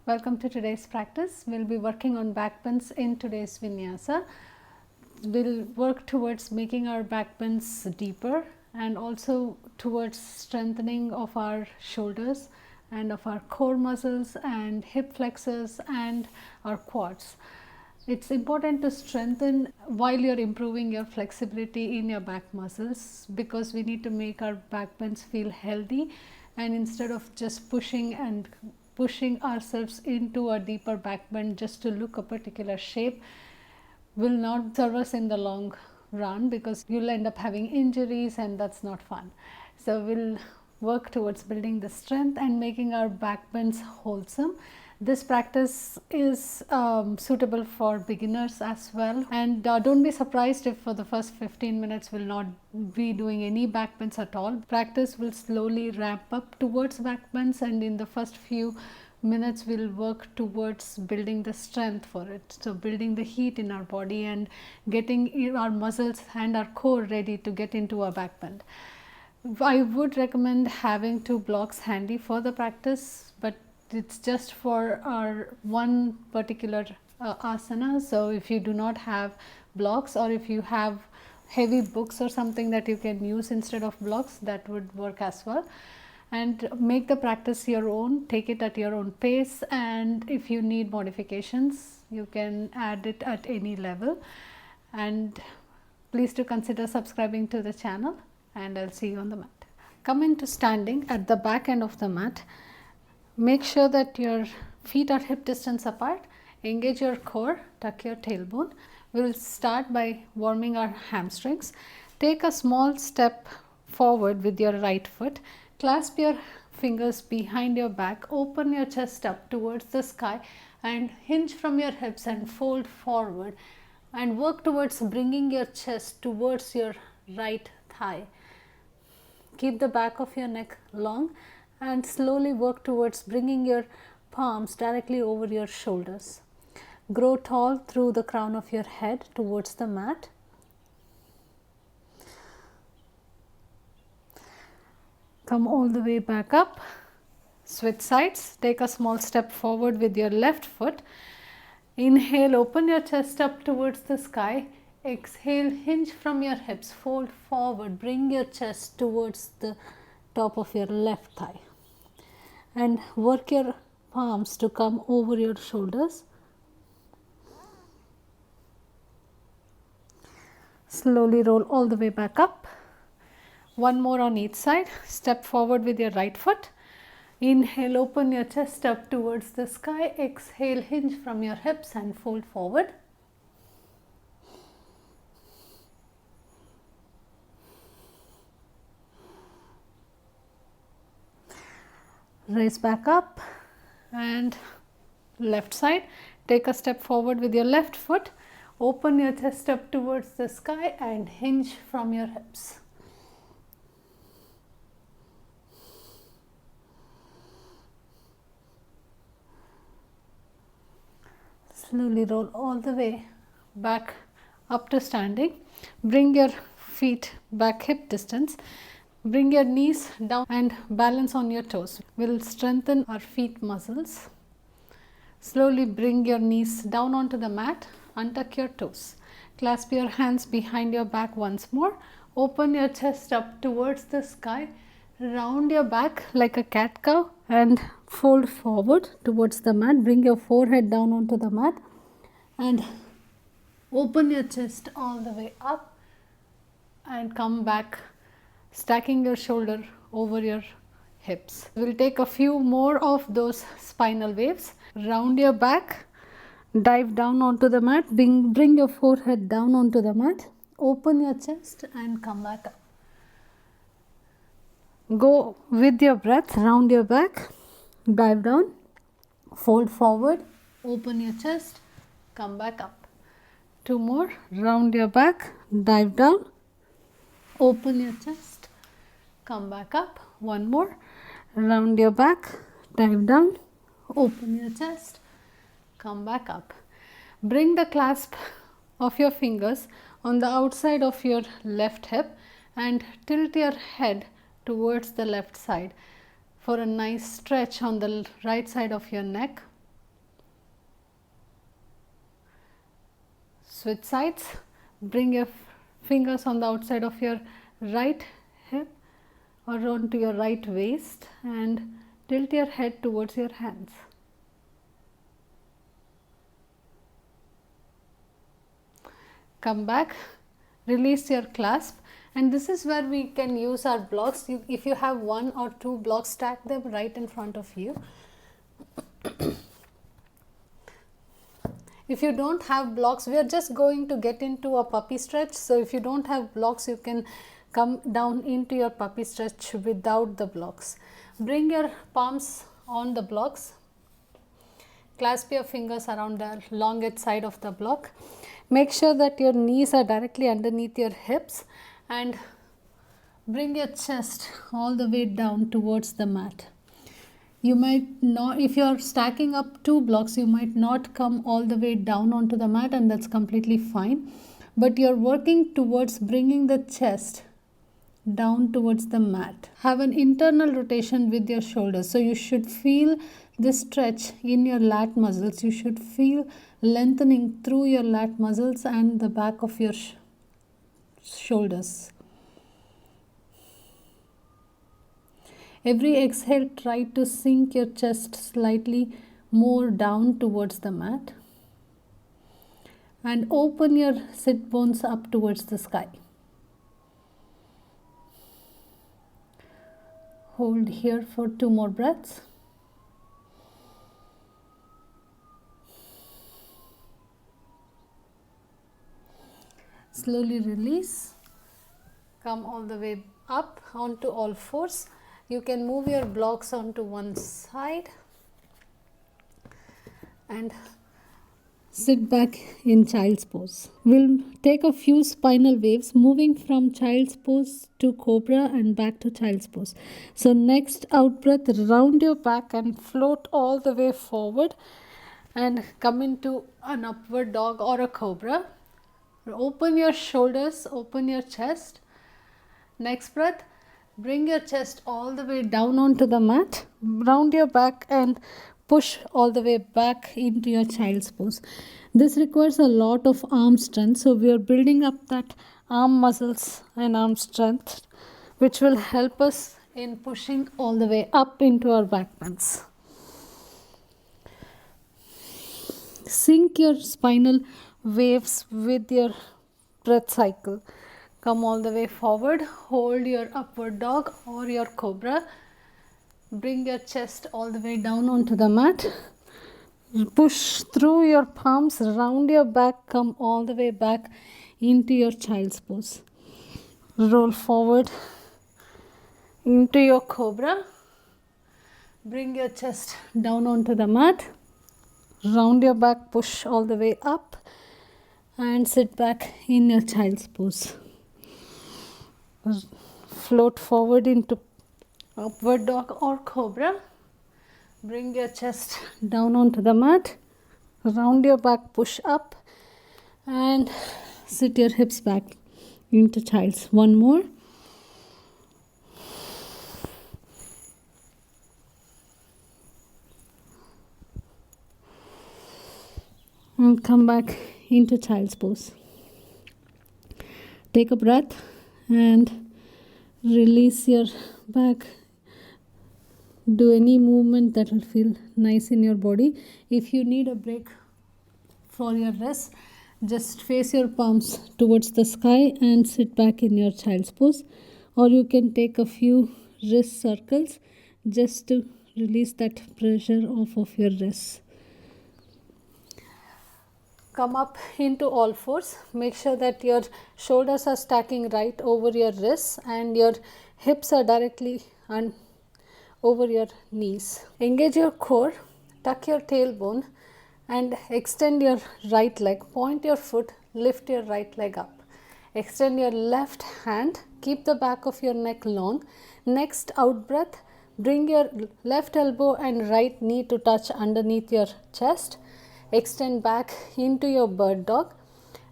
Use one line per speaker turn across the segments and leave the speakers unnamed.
Welcome to today's practice. We'll be working on backbends in today's vinyasa. We'll work towards making our backbends deeper and also towards strengthening of our shoulders and of our core muscles and hip flexors and our quads. It's important to strengthen while you're improving your flexibility in your back muscles, because we need to make our backbends feel healthy, and instead of just pushing ourselves into a deeper backbend just to look a particular shape will not serve us in the long run, because you'll end up having injuries and that's not fun. So we'll work towards building the strength and making our backbends wholesome. This practice is suitable for beginners as well, and don't be surprised if for the first 15 minutes we'll not be doing any backbends at all. Practice will slowly ramp up towards backbends, and in the first few minutes we'll work towards building the strength for it. So building the heat in our body and getting our muscles and our core ready to get into a backbend. I would recommend having 2 blocks handy for the practice, but it's just for our one particular asana. So if you do not have blocks, or if you have heavy books or something that you can use instead of blocks, that would work as well. And make the practice your own, take it at your own pace, and if you need modifications you can add it at any level. And please do consider subscribing to the channel, and I'll see you on the mat. Come into standing at the back end of the mat. Make sure that your feet are hip distance apart. Engage your core, tuck your tailbone. We'll start by warming our hamstrings. Take a small step forward with your right foot. Clasp your fingers behind your back. Open your chest up towards the sky and hinge from your hips and fold forward, and work towards bringing your chest towards your right thigh. Keep the back of your neck long and slowly work towards bringing your palms directly over your shoulders. Grow tall through the crown of your head towards the mat. Come all the way back up. Switch sides. Take a small step forward with your left foot. Inhale, open your chest up towards the sky. Exhale, hinge from your hips, fold forward, bring your chest towards the top of your left thigh, and work your palms to come over your shoulders. Slowly roll all the way back up. One more on each side. Step forward with your right foot. Inhale, open your chest up towards the sky. Exhale, hinge from your hips and fold forward. Raise back up, and left side. Take a step forward with your left foot. Open your chest up towards the sky and hinge from your hips. Slowly roll all the way back up to standing. Bring your feet back hip distance. Bring your knees down and balance on your toes. We'll strengthen our feet muscles. Slowly bring your knees down onto the mat. Untuck your toes. Clasp your hands behind your back once more. Open your chest up towards the sky. Round your back like a cat cow and fold forward towards the mat. Bring your forehead down onto the mat and open your chest all the way up and come back, stacking your shoulder over your hips. We'll take a few more of those spinal waves. Round your back, dive down onto the mat, bring your forehead down onto the mat, open your chest and come back up. Go with your breath, round your back, dive down, fold forward, open your chest, come back up. 2 more, round your back, dive down, open your chest, come back up. 1 more, round your back, dive down, open your chest, come back up. Bring the clasp of your fingers on the outside of your left hip and tilt your head towards the left side for a nice stretch on the right side of your neck. Switch sides. Bring your fingers on the outside of your right hip or onto your right waist and tilt your head towards your hands. Come back, release your clasp, and this is where we can use our blocks. If you have one or two blocks, stack them right in front of you. If you don't have blocks, we are just going to get into a puppy stretch. So if you don't have blocks, you can come down into your puppy stretch without the blocks. Bring your palms on the blocks. Clasp your fingers around the longest side of the block. Make sure that your knees are directly underneath your hips and bring your chest all the way down towards the mat. You might not, if you are stacking up two blocks, you might not come all the way down onto the mat, and that's completely fine. But you're working towards bringing the chest down towards the mat. Have an internal rotation with your shoulders. So you should feel this stretch in your lat muscles. You should feel lengthening through your lat muscles and the back of your shoulders. Every exhale, try to sink your chest slightly more down towards the mat and open your sit bones up towards the sky. Hold here for 2 more breaths. Slowly release. Come all the way up onto all fours. You can move your blocks onto one side and sit back in child's pose. We'll take a few spinal waves, moving from child's pose to cobra and back to child's pose. So next out breath, round your back and float all the way forward and come into an upward dog or a cobra. Open your shoulders, open your chest. Next breath, bring your chest all the way down onto the mat, round your back and push all the way back into your child's pose. This requires a lot of arm strength, so we are building up that arm muscles and arm strength, which will help us in pushing all the way up into our back bends. Sync your spinal waves with your breath cycle. Come all the way forward, hold your upward dog or your cobra. Bring your chest all the way down onto the mat. Push through your palms, round your back, come all the way back into your child's pose. Roll forward into your cobra. Bring your chest down onto the mat. Round your back, push all the way up and sit back in your child's pose. Float forward into upward dog or cobra. Bring your chest down onto the mat. Round your back, push up and sit your hips back into child's. One more. And come back into child's pose. Take a breath and release your back. Do any movement that will feel nice in your body. If you need a break for your rest, just face your palms towards the sky and sit back in your child's pose, or you can take a few wrist circles just to release that pressure off of your wrists. Come up into all fours. Make sure that your shoulders are stacking right over your wrists and your hips are directly over your knees. Engage your core, tuck your tailbone and extend your right leg. Point your foot, lift your right leg up. Extend your left hand, keep the back of your neck long. Next out breath, bring your left elbow and right knee to touch underneath your chest. Extend back into your bird dog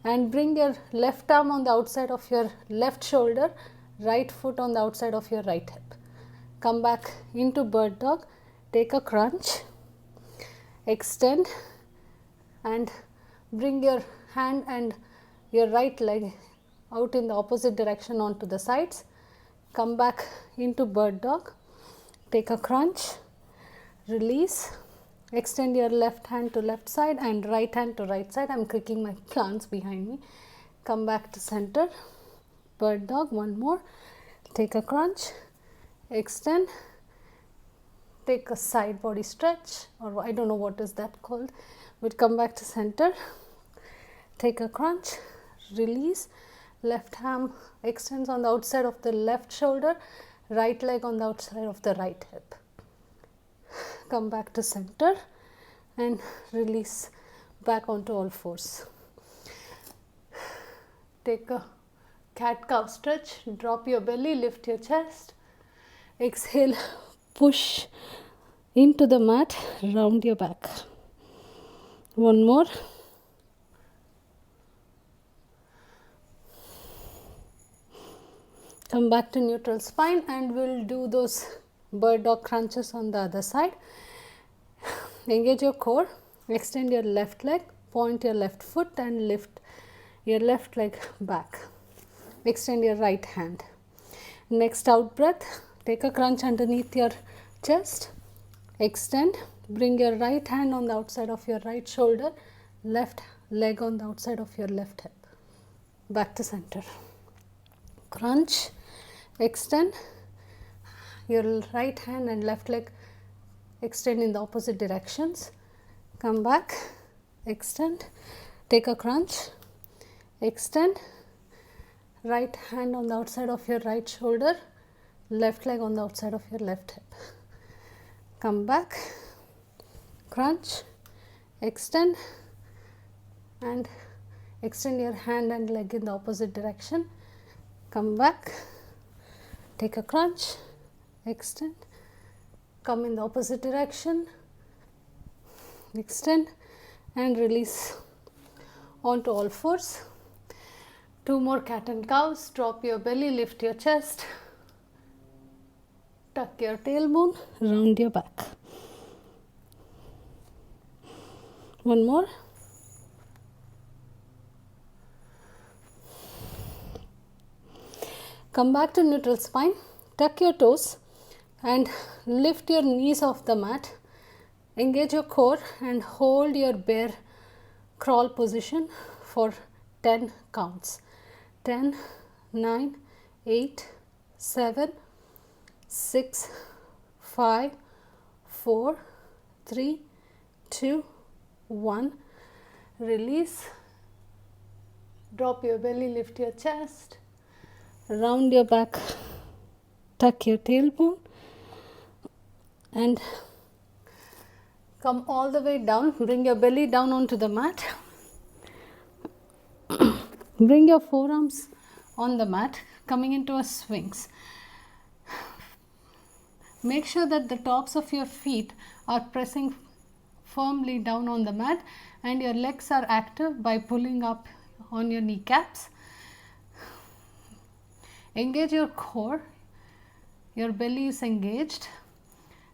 and bring your left arm on the outside of your left shoulder, right foot on the outside of your right hip. Come back into bird dog, take a crunch, extend and bring your hand and your right leg out in the opposite direction onto the sides. Come back into bird dog. Take a crunch, release, extend your left hand to left side and right hand to right side. I'm clicking my plants behind me. Come back to center, bird dog, one more. Take a crunch, extend, take a side body stretch, or I don't know what is that called, but come back to center, take a crunch, release, left arm extends on the outside of the left shoulder, right leg on the outside of the right hip. Come back to center and release back onto all fours. Take a cat cow stretch, drop your belly, lift your chest, exhale, push into the mat, round your back. One more. Come back to neutral spine and we'll do those bird dog crunches on the other side. Engage your core, extend your left leg, point your left foot and lift your left leg back. Extend your right hand. Next out breath, take a crunch underneath your chest, extend, bring your right hand on the outside of your right shoulder, left leg on the outside of your left hip. Back to center. Crunch, extend, your right hand and left leg extend in the opposite directions. Come back, extend, take a crunch, extend, right hand on the outside of your right shoulder, left leg on the outside of your left hip. Come back, crunch, extend and extend your hand and leg in the opposite direction. Come back, take a crunch, extend, come in the opposite direction, extend and release onto all fours. Two more cat and cows. Drop your belly, lift your chest, tuck your tailbone, round your back. One more. Come back to neutral spine, tuck your toes and lift your knees off the mat. Engage your core and hold your bear crawl position for 10 counts. 10, 9, 8, 7, 6, 5, 4, 3, 2, 1. Release. Drop your belly, lift your chest. Round your back, tuck your tailbone and come all the way down. Bring your belly down onto the mat. Bring your forearms on the mat, coming into a swings. Make sure that the tops of your feet are pressing firmly down on the mat and your legs are active by pulling up on your kneecaps. Engage your core, your belly is engaged.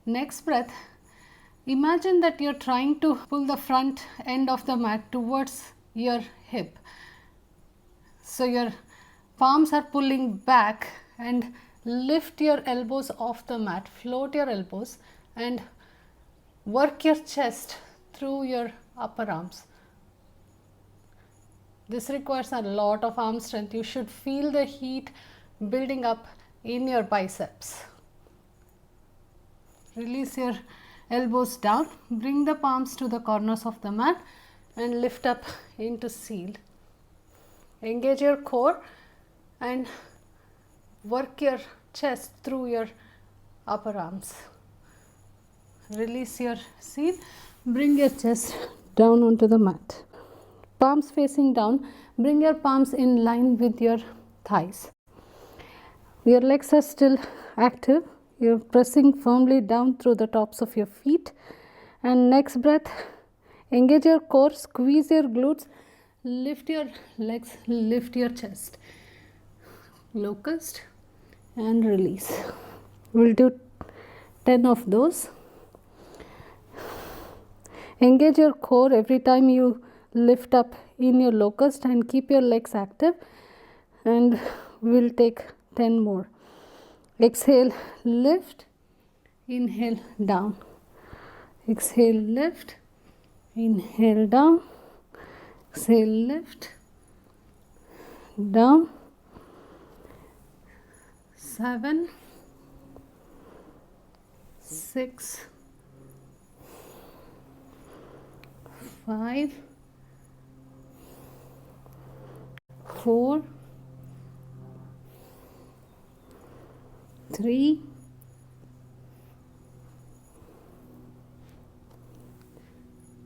Next breath, imagine that you're trying to pull the front end of the mat towards your hip. So your palms are pulling back and lift your elbows off the mat, float your elbows and work your chest through your upper arms. This requires a lot of arm strength. You should feel the heat building up in your biceps. Release your elbows down, bring the palms to the corners of the mat and lift up into seal. Engage your core and work your chest through your upper arms. Release your seal, bring your chest down onto the mat. Palms facing down, bring your palms in line with your thighs. Your legs are still active. You're pressing firmly down through the tops of your feet. And next breath, engage your core, squeeze your glutes, lift your legs, lift your chest. Locust and release. We'll do 10 of those. Engage your core every time you lift up in your locust and keep your legs active, and we'll take 10 more. Exhale, lift, inhale, down. Exhale, lift, inhale, down. Exhale, lift, down. 7, 6, 5, 4, 3,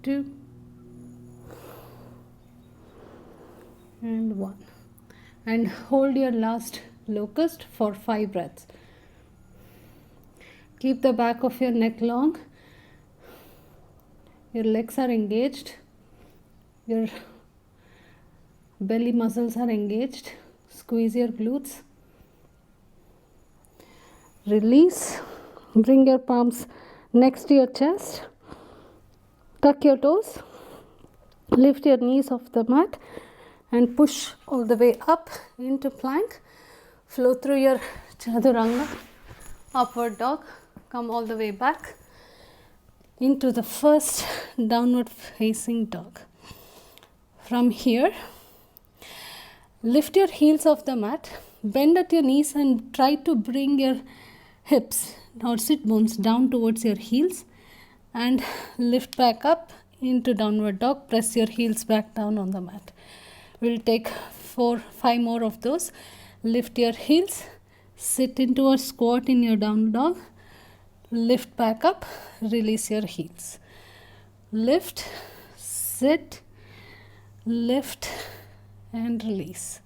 2, and 1. And hold your last locust for 5 breaths. Keep the back of your neck long. Your legs are engaged. Your belly muscles are engaged. Squeeze your glutes. Release. Bring your palms next to your chest. Tuck your toes. Lift your knees off the mat and push all the way up into plank. Flow through your chaturanga, upward dog. Come all the way back into the first downward facing dog. From here, lift your heels off the mat, bend at your knees and try to bring your hips or sit bones down towards your heels and lift back up into downward dog. Press your heels back down on the mat. We'll take 4-5 more of those. Lift your heels, sit into a squat in your down dog, lift back up, release your heels. Lift, sit, lift and release.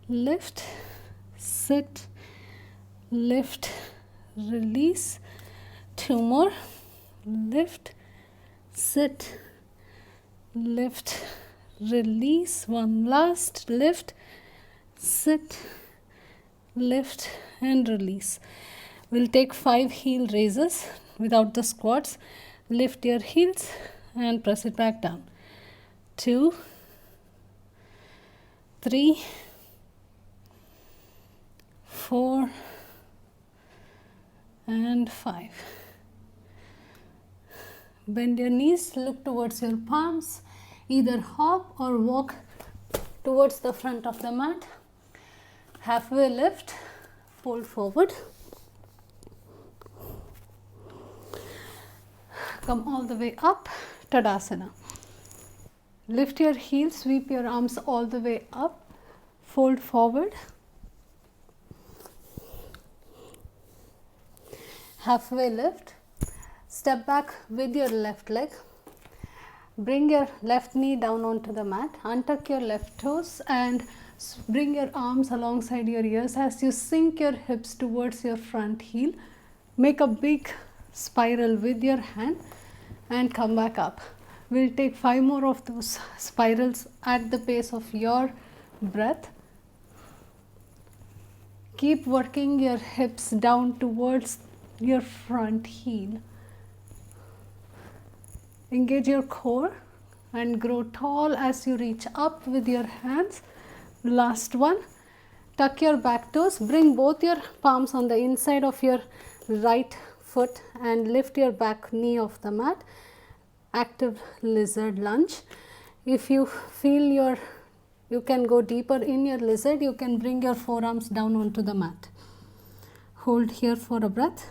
Lift, sit, lift, release. 2 more. Lift, sit, lift, release. 1 last. Lift, sit, lift and release. We'll take 5 heel raises without the squats. Lift your heels and press it back down. 2, 3, 4 and 5. Bend your knees, look towards your palms. Either hop or walk towards the front of the mat. Halfway lift, fold forward. Come all the way up, Tadasana. Lift your heels, sweep your arms all the way up, fold forward. Halfway lift, step back with your left leg. Bring your left knee down onto the mat, untuck your left toes and bring your arms alongside your ears as you sink your hips towards your front heel. Make a big spiral with your hand and come back up. We'll take 5 more of those spirals at the pace of your breath. Keep working your hips down towards your front heel. Engage your core and grow tall as you reach up with your hands. Last one. Tuck your back toes. Bring both your palms on the inside of your right foot and lift your back knee off the mat. Active lizard lunge. If you feel you can go deeper in your lizard, you can bring your forearms down onto the mat. Hold here for a breath.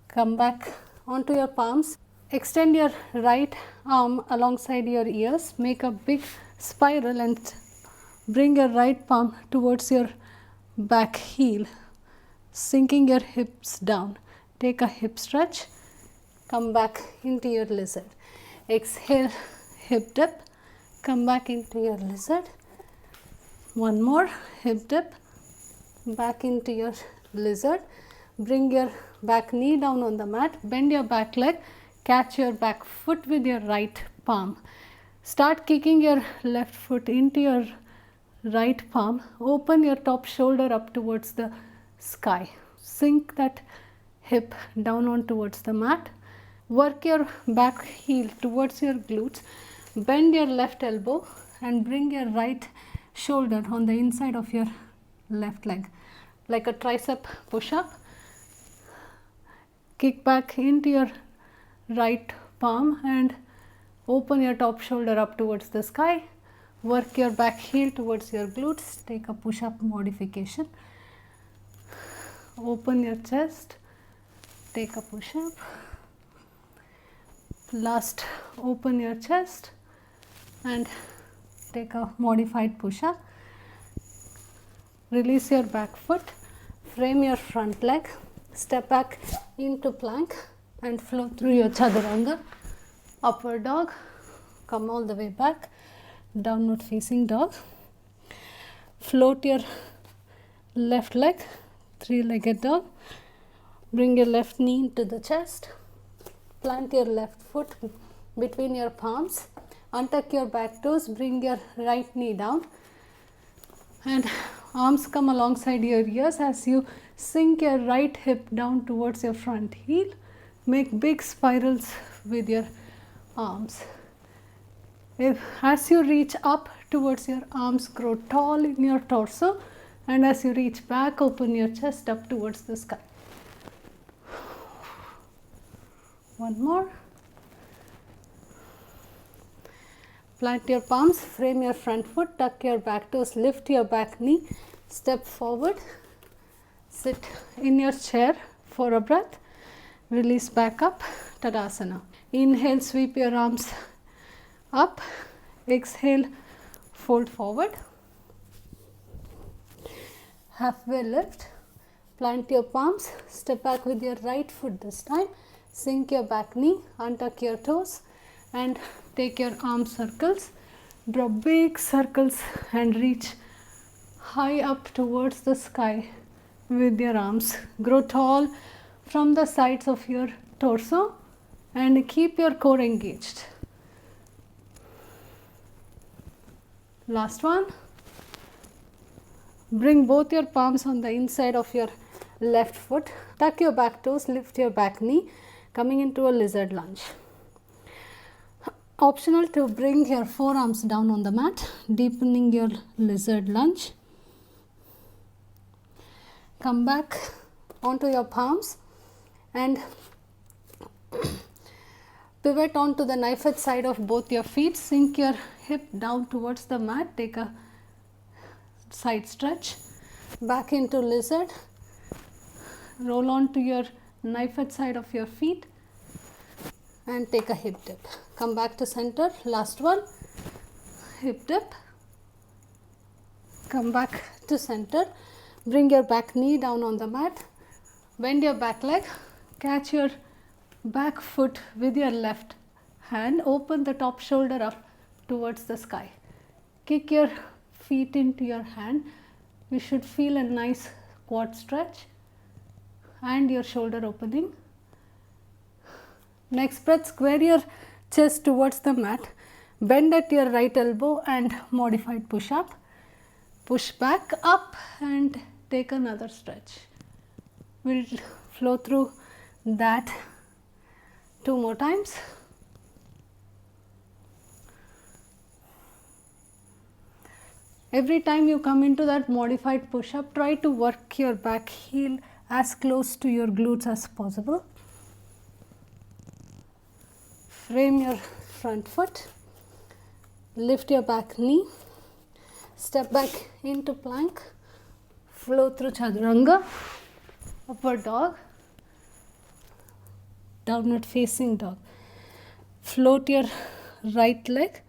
Come back onto your palms. Extend your right arm alongside your ears. Make a big spiral and bring your right palm towards your back heel, sinking your hips down. Take a hip stretch. Come back into your lizard. Exhale, hip dip. Come back into your lizard. 1 more, hip dip. Back into your lizard. Bring your back knee down on the mat. Bend your back leg. Catch your back foot with your right palm. Start kicking your left foot into your right palm. Open your top shoulder up towards the sky. Sink that hip down on towards the mat. Work your back heel towards your glutes. Bend your left elbow and bring your right shoulder on the inside of your left leg, like a tricep push-up. Kick back into your right palm and open your top shoulder up towards the sky. Work your back heel towards your glutes. Take a push-up modification. Open your chest. Take a push-up. Last, open your chest and take a modified push-up. Release your back foot. Frame your front leg. Step back into plank and flow through your chaturanga. Upward dog. Come all the way back. Downward facing dog. Float your left leg, three-legged dog. Bring your left knee into the chest. Plant your left foot between your palms. Untuck your back toes. Bring your right knee down. And arms come alongside your ears as you sink your right hip down towards your front heel. Make big spirals with your arms. As you reach up towards your arms, grow tall in your torso, and as you reach back, open your chest up towards the sky. One more. Plant your palms, frame your front foot, tuck your back toes, lift your back knee, step forward, sit in your chair for a breath, release back up, Tadasana. Inhale, sweep your arms up, exhale, fold forward, halfway lift, plant your palms, step back with your right foot this time, sink your back knee, untuck your toes and take your arm circles, draw big circles and reach high up towards the sky with your arms. Grow tall from the sides of your torso and keep your core engaged. Last one. Bring both your palms on the inside of your left foot. Tuck your back toes, lift your back knee, coming into a lizard lunge. Optional to bring your forearms down on the mat, deepening your lizard lunge. Come back onto your palms and pivot onto the knife edge side of both your feet. Sink your hip down towards the mat. Take a side stretch. Back into lizard. Roll on to your knife edge side of your feet and take a hip dip. Come back to center. Last one. Hip dip. Come back to center. Bring your back knee down on the mat. Bend your back leg. Catch your back foot with your left hand. Open the top shoulder up towards the sky. Kick your feet into your hand. You should feel a nice quad stretch and your shoulder opening. Next breath, square your chest towards the mat. Bend at your right elbow and modified push up. Push back up and take another stretch. We'll flow through that 2 more times. Every time you come into that modified push up, try to work your back heel as close to your glutes as possible. Frame your front foot, lift your back knee, step back into plank, flow through chaturanga, upward dog, downward facing dog. Float your right leg,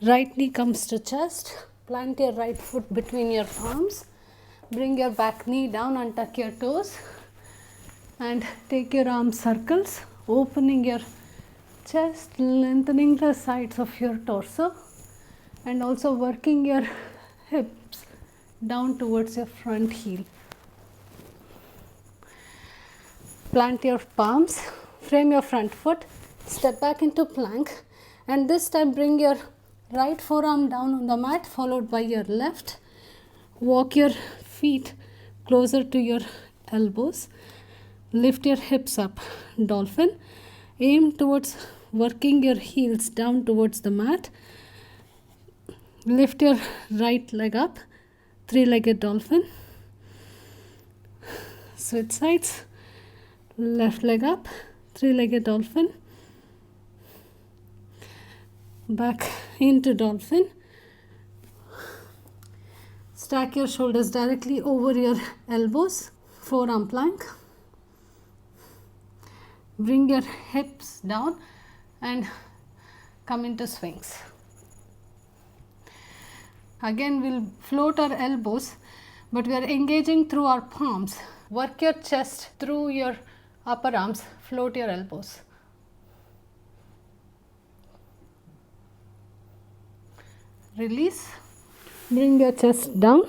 right knee comes to chest, plant your right foot between your palms, bring your back knee down and tuck your toes and take your arm circles, opening your chest, lengthening the sides of your torso and also working your hips down towards your front heel. Plant your palms, frame your front foot, step back into plank and this time bring your right forearm down on the mat followed by your left. Walk your feet closer to your elbows. Lift your hips up, dolphin. Aim towards working your heels down towards the mat. Lift your right leg up, three-legged dolphin. Switch sides. Left leg up, three-legged dolphin. Back into dolphin. Stack your shoulders directly over your elbows. Forearm plank. Bring your hips down and come into swings. Again, we'll float our elbows, but we are engaging through our palms. Work your chest through your upper arms. Float your elbows. Release. Bring your chest down.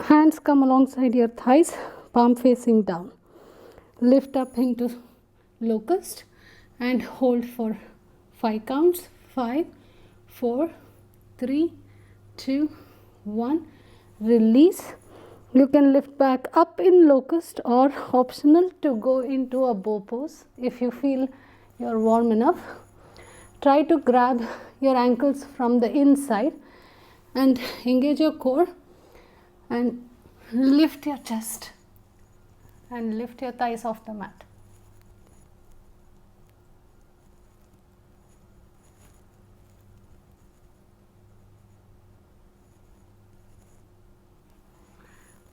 Hands come alongside your thighs, palm facing down. Lift up into locust and hold for 5 counts. 5, 4, 3, 2, 1. Release. You can lift back up in locust or optional to go into a bow pose if you feel you're warm enough. Try to grab your ankles from the inside and engage your core and lift your chest and lift your thighs off the mat.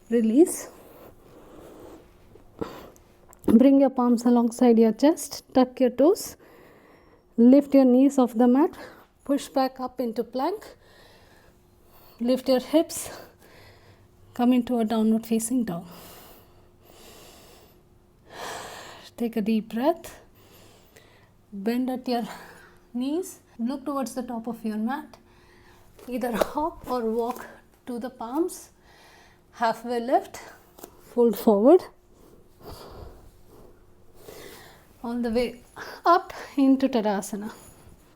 Release. Bring your palms alongside your chest, tuck your toes, lift your knees off the mat, push back up into plank, lift your hips, come into a downward facing dog. Take a deep breath, bend at your knees, look towards the top of your mat, either hop or walk to the palms, halfway lift, fold forward, all the way up into Tadasana.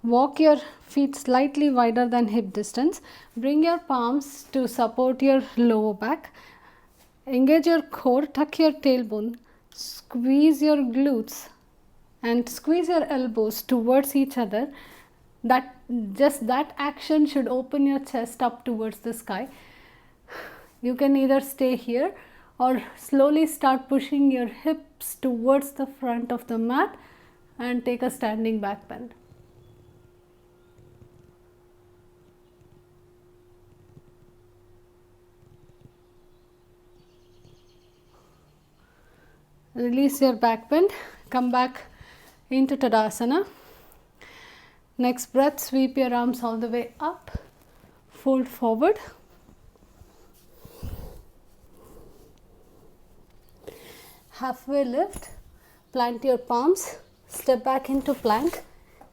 Walk your feet slightly wider than hip distance. Bring your palms to support your lower back. Engage your core, tuck your tailbone, squeeze your glutes and squeeze your elbows towards each other. Just that action should open your chest up towards the sky. You can either stay here or slowly start pushing your hips towards the front of the mat and take a standing back bend. Release your back bend, come back into Tadasana. Next breath, sweep your arms all the way up, fold forward. Halfway lift, plant your palms, step back into plank,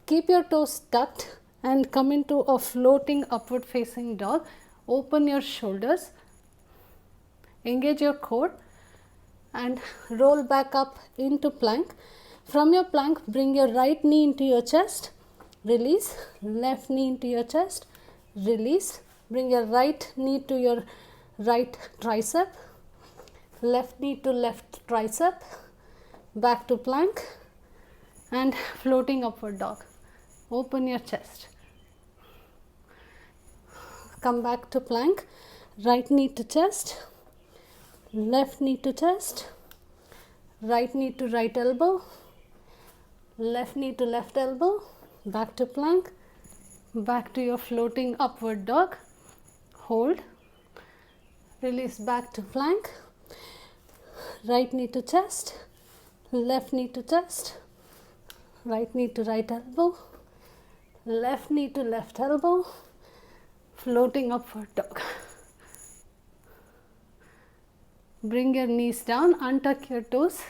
keep your toes tucked and come into a floating upward facing dog. Open your shoulders, engage your core and roll back up into plank. From your plank, bring your right knee into your chest, release, left knee into your chest, release, bring your right knee to your right tricep, left knee to left tricep, back to plank and floating upward dog. Open your chest. Come back to plank, right knee to chest, left knee to chest, right knee to right elbow, left knee to left elbow, back to plank, back to your floating upward dog, hold, release back to plank, right knee to chest, left knee to chest, right knee to right elbow, left knee to left elbow, floating upward dog. Bring your knees down, untuck your toes,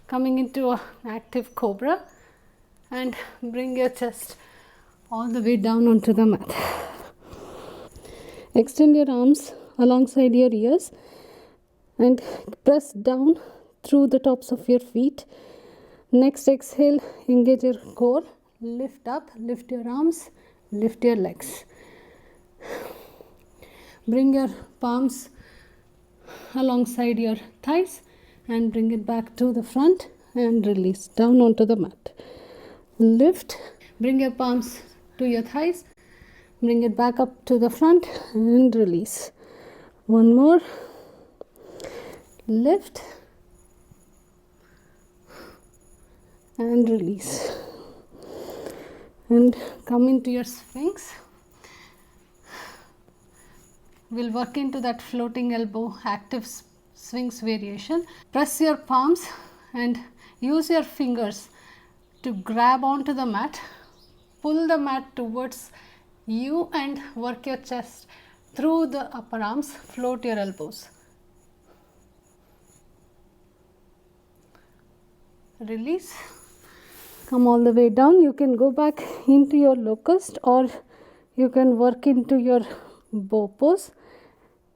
coming into an active cobra and bring your chest all the way down onto the mat. Extend your arms alongside your ears and press down through the tops of your feet. Next exhale, engage your core, lift up, lift your arms, lift your legs. Bring your palms alongside your thighs and bring it back to the front and release down onto the mat. lift, bring your palms to your thighs, bring it back up to the front and release. One more, lift and release, and come into your Sphinx. We'll work into that floating elbow active Sphinx variation. Press your palms and use your fingers to grab onto the mat. Pull the mat towards you and work your chest through the upper arms. Float your elbows. Release. Come all the way down. You can go back into your locust or you can work into your bow pose.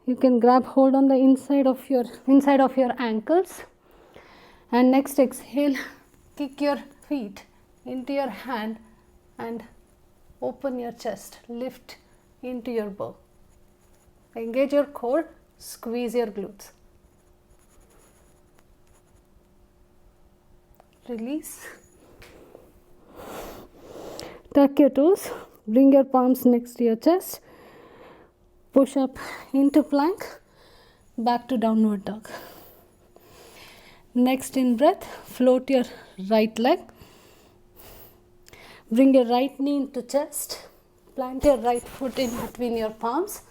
You can grab hold on the inside of your ankles, and next exhale, kick your feet into your hand and open your chest, lift into your bow. Engage your core, squeeze your glutes. Release. Tuck your toes, bring your palms next to your chest. Push up into plank, back to downward dog. Next in breath, float your right leg. Bring your right knee into chest. Plant your right foot in between your palms.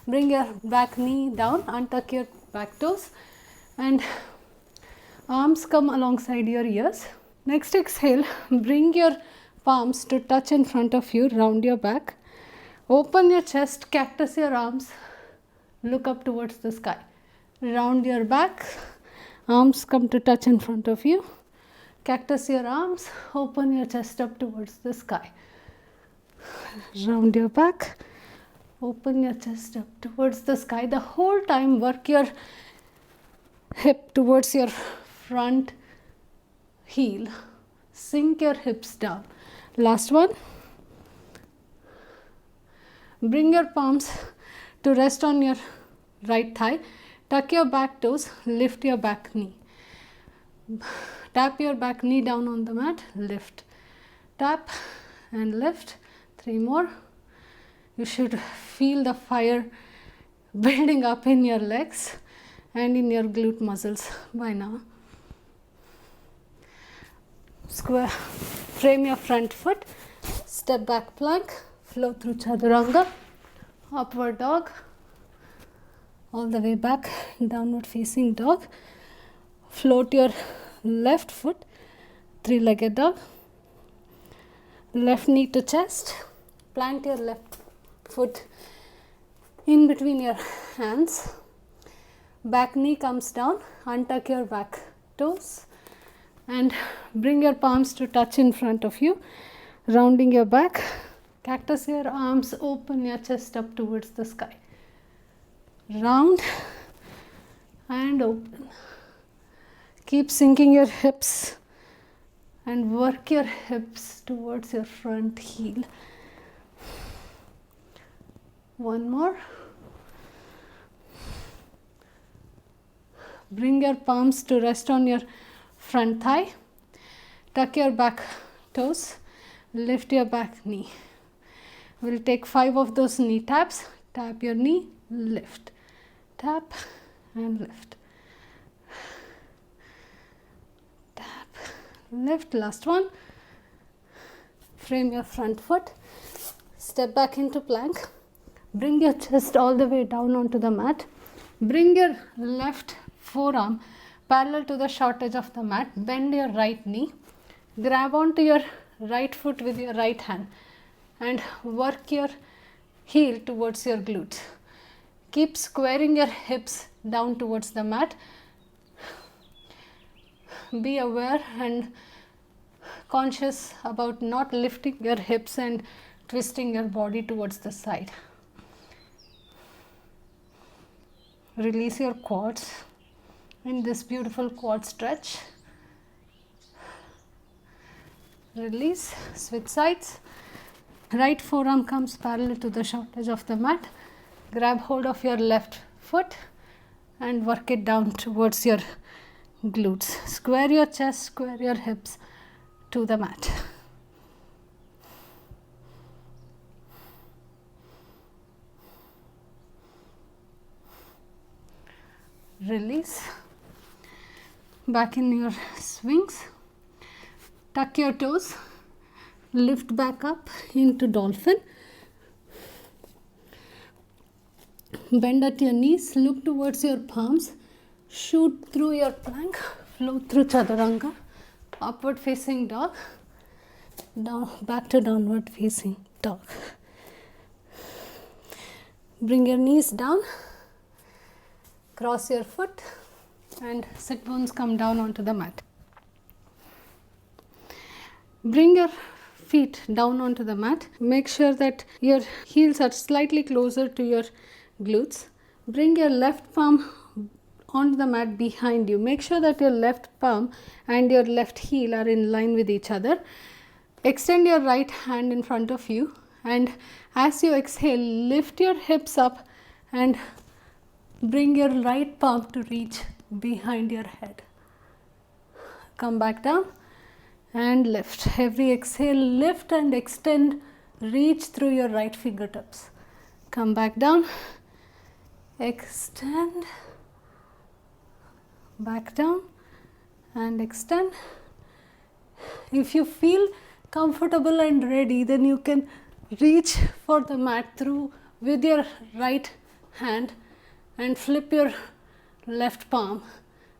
Bring your back knee down, untuck your back toes and arms come alongside your ears. Next exhale, bring your palms to touch in front of you, round your back. Open your chest, cactus your arms, look up towards the sky. Round your back, arms come to touch in front of you. Cactus your arms, open your chest up towards the sky. Round your back, open your chest up towards the sky. The whole time work your hip towards your front heel. Sink your hips down. Last one. Bring your palms to rest on your right thigh. Tuck your back toes, lift your back knee. Tap your back knee down on the mat, lift. Tap and lift. 3 more. You should feel the fire building up in your legs and in your glute muscles by now. Square, frame your front foot, step back plank, flow through chaturanga, upward dog, all the way back, downward facing dog. Float your left foot, 3-legged dog. Left knee to chest, plant your left foot in between your hands. Back knee comes down, untuck your back toes and bring your palms to touch in front of you, rounding your back. Cactus your arms, open your chest up towards the sky. Round and open. Keep sinking your hips and work your hips towards your front heel. One more. Bring your palms to rest on your front thigh. Tuck your back toes. Lift your back knee. We'll take 5 of those knee taps. Tap your knee, lift. Tap and lift. Tap, lift. Last one. Frame your front foot. Step back into plank. Bring your chest all the way down onto the mat. Bring your left forearm parallel to the short edge of the mat. Bend your right knee. Grab onto your right foot with your right hand and work your heel towards your glutes. Keep squaring your hips down towards the mat. Be aware and conscious about not lifting your hips and twisting your body towards the side. Release your quads in this beautiful quad stretch. Release, switch sides. Right forearm comes parallel to the short edge of the mat. Grab hold of your left foot and work it down towards your glutes. Square your chest, square your hips to the mat. Release. Back in your swings. Tuck your toes. Lift back up into dolphin. Bend at your knees. Look towards your palms. Shoot through your plank. Float through chaturanga. Upward facing dog. Down, back to downward facing dog. Bring your knees down. Cross your foot and sit bones come down onto the mat. Bring your feet down onto the mat. Make sure that your heels are slightly closer to your glutes. Bring your left palm onto the mat behind you. Make sure that your left palm and your left heel are in line with each other. Extend your right hand in front of you, and as you exhale, lift your hips up and bring your right palm to reach behind your head. Come back down and lift. Every exhale, lift and extend, reach through your right fingertips. Come back down, extend, back down and extend. If you feel comfortable and ready, then you can reach for the mat through with your right hand and flip your left palm,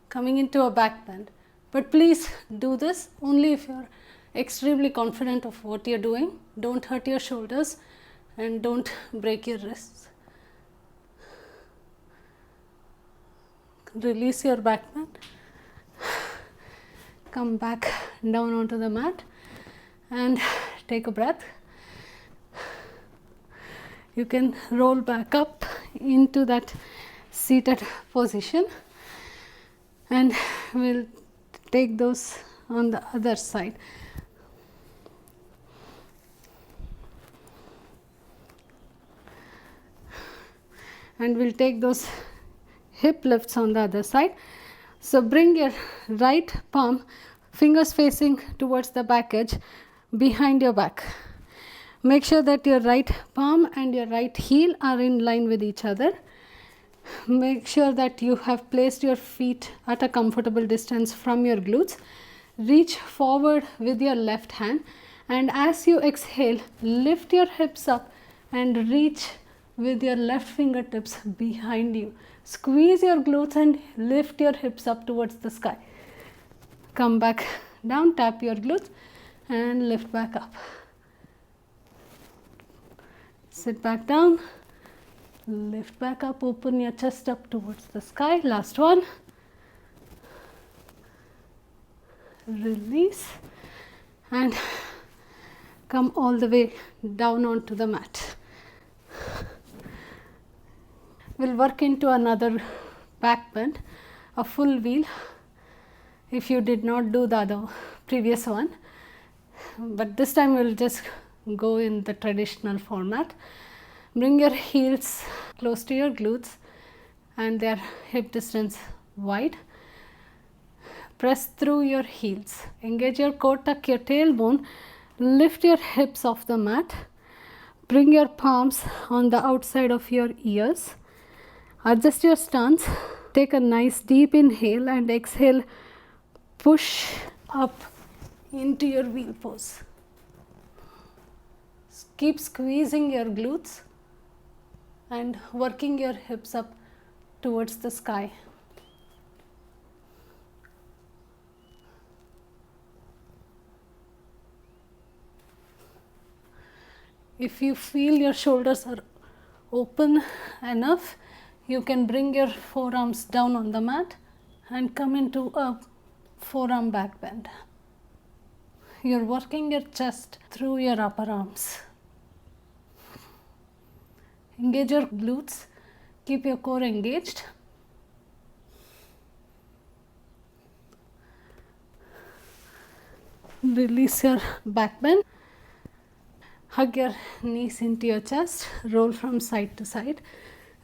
coming into a back bend. But please do this only if you're extremely confident of what you're doing. Don't hurt your shoulders and don't break your wrists. Release your back bend. Come back down onto the mat and take a breath. You can roll back up into that seated position, and we'll take those on the other side. And we'll take those hip lifts on the other side. So bring your right palm, fingers facing towards the back edge, behind your back. Make sure that your right palm and your right heel are in line with each other. Make sure that you have placed your feet at a comfortable distance from your glutes. Reach forward with your left hand, and as you exhale, lift your hips up and reach with your left fingertips behind you. Squeeze your glutes and lift your hips up towards the sky. Come back down, tap your glutes and lift back up. Sit back down, lift back up, open your chest up towards the sky. Last one. Release and come all the way down onto the mat. We'll work into another back bend, a full wheel, if you did not do the other previous one. But this time we'll just go in the traditional format. Bring your heels close to your glutes and their hip distance wide. Press through your heels. Engage your core, tuck your tailbone, lift your hips off the mat. Bring your palms on the outside of your ears. Adjust your stance. Take a nice deep inhale and exhale. Push up into your wheel pose. Keep squeezing your glutes and working your hips up towards the sky. If you feel your shoulders are open enough, you can bring your forearms down on the mat and come into a forearm back bend. You're working your chest through your upper arms. Engage your glutes, keep your core engaged. Release your back bend. Hug your knees into your chest, roll from side to side.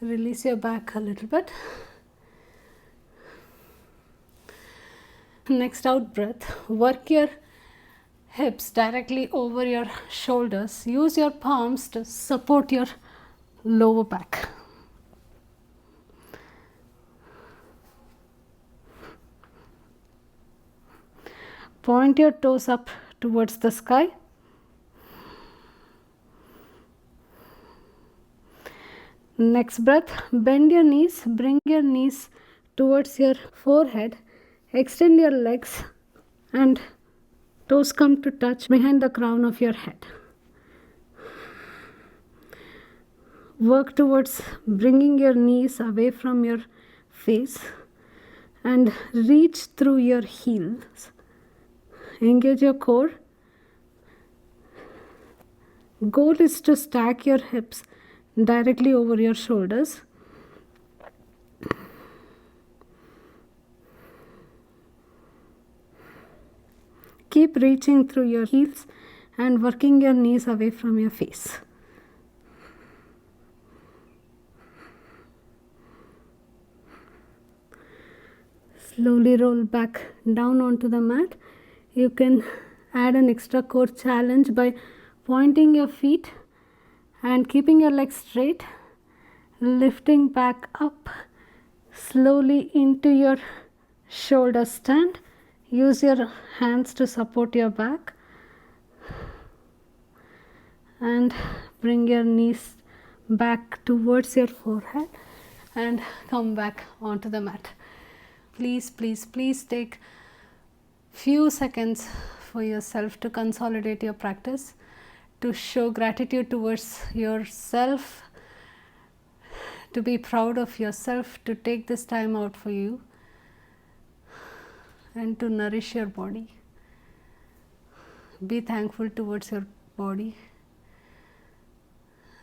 Release your back a little bit. Next out breath, work your hips directly over your shoulders. Use your palms to support your lower back. point your toes up towards the sky. Next breath, bend your knees, bring your knees towards your forehead, extend your legs and toes come to touch behind the crown of your head. Work towards bringing your knees away from your face and reach through your heels. Engage your core. Goal is to stack your hips directly over your shoulders. Keep reaching through your heels and working your knees away from your face. Slowly roll back down onto the mat. You can add an extra core challenge by pointing your feet and keeping your legs straight, lifting back up slowly into your shoulder stand. Use your hands to support your back and bring your knees back towards your forehead and come back onto the mat. Please, please, please take few seconds for yourself to consolidate your practice, to show gratitude towards yourself, to be proud of yourself, to take this time out for you and to nourish your body. Be thankful towards your body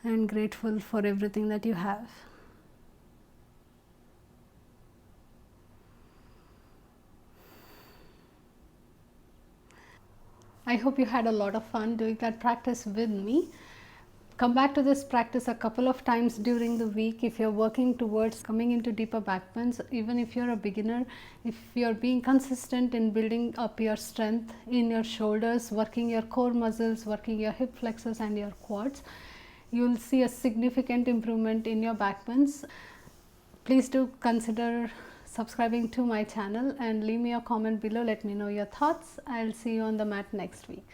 and grateful for everything that you have. I hope you had a lot of fun doing that practice with me. Come back to this practice a couple of times during the week if you're working towards coming into deeper backbends. Even if you're a beginner, if you're being consistent in building up your strength in your shoulders, working your core muscles, working your hip flexors and your quads, you'll see a significant improvement in your backbends. Please do consider subscribing to my channel and leave me a comment below. Let me know your thoughts. I'll see you on the mat next week.